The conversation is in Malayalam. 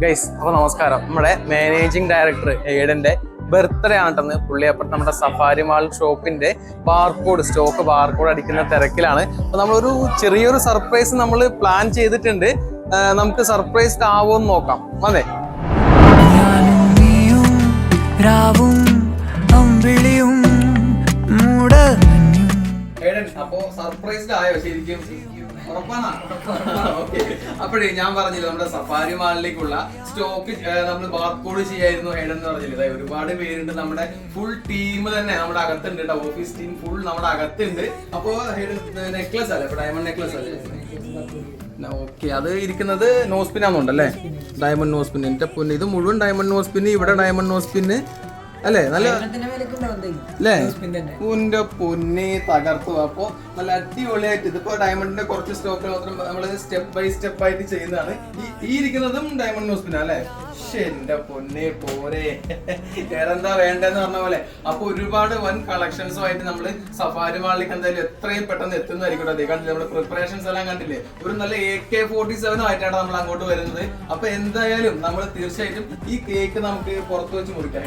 ഗൈസ് അപ്പോൾ നമസ്കാരം. നമ്മുടെ മാനേജിംഗ് ഡയറക്ടർ എയ്ഡന്റെ ബർത്ത്ഡേ ആണെന്ന് പുള്ളി അപ്പുറത്ത് നമ്മുടെ സഫാരി മാൾ ഷോപ്പിന്റെ സ്റ്റോക്ക് ബാർകോഡ് അടിക്കുന്ന തിരക്കിലാണ്. അപ്പൊ നമ്മളൊരു ചെറിയൊരു സർപ്രൈസ് നമ്മൾ പ്ലാൻ ചെയ്തിട്ടുണ്ട്. നമുക്ക് സർപ്രൈസ് ആവുമെന്ന് നോക്കാം. അതെ, അപ്പോ സർപ്രൈസ്ഡ് ആയോ ശരിക്കും? അപ്പോഴേ ഞാൻ പറഞ്ഞില്ല, നമ്മുടെ സഫാരി മാളിലേക്കുള്ള സ്റ്റോക്ക് നമ്മൾ ബാർകോഡ് ചെയ്യായിരുന്നു ഹെഡ് എന്ന് പറഞ്ഞില്ല. ഒരുപാട് പേരുണ്ട്, നമ്മുടെ ഫുൾ ടീം തന്നെ നമ്മുടെ അകത്തുണ്ട് കേട്ടോ. ഓഫീസ് ടീം ഫുൾ നമ്മുടെ അകത്തുണ്ട്. അപ്പോ നെക്ലസ് അല്ലേ, ഡയമണ്ട് നെക്ലസ് അല്ലേ? ഓക്കെ, അത് ഇരിക്കുന്നത് നോസ്പിൻ ആണെന്നുണ്ടല്ലേ, ഡയമണ്ട് നോസ്പിൻ. എന്റെ പൊന്ന്, ഇത് മുഴുവൻ ഡയമണ്ട് നോസ്പിന്, ഇവിടെ ഡയമണ്ട് നോസ്പിന് അല്ലേ? നല്ല അല്ലേ? ഉന്റെ പൊന്നെ തകർത്തു. അപ്പൊ നല്ല അടിപൊളിയായിട്ട് ഇതിപ്പോ ഡയമണ്ടിന്റെ കുറച്ച് സ്റ്റോക്ക് മാത്രം നമ്മള് സ്റ്റെപ്പ് ബൈ സ്റ്റെപ്പ് ആയിട്ട് ചെയ്യുന്നതാണ്. ഈ ഇരിക്കുന്നതും ഡയമണ്ട് നോസ്പിനാ അല്ലേ? എന്റെ പൊന്നെ പോരെ, വേറെന്താ വേണ്ടെന്ന് പറഞ്ഞ പോലെ. അപ്പൊ ഒരുപാട് വൻ കളക്ഷൻസുമായിട്ട് നമ്മള് സഫാരി മാളിലേക്ക് എന്തായാലും എത്രയും പെട്ടെന്ന് എത്തുന്നതായിരിക്കും. അതേ കണ്ടില്ലേ, നമ്മുടെ പ്രിപ്പറേഷൻസ് എല്ലാം കണ്ടില്ലേ? ഒരു നല്ല AK-47 ആയിട്ടാണ് നമ്മൾ അങ്ങോട്ട് വരുന്നത്. അപ്പൊ എന്തായാലും നമ്മൾ തീർച്ചയായിട്ടും ഈ കേക്ക് നമുക്ക് പുറത്തു വെച്ച് മുറിക്കാൻ.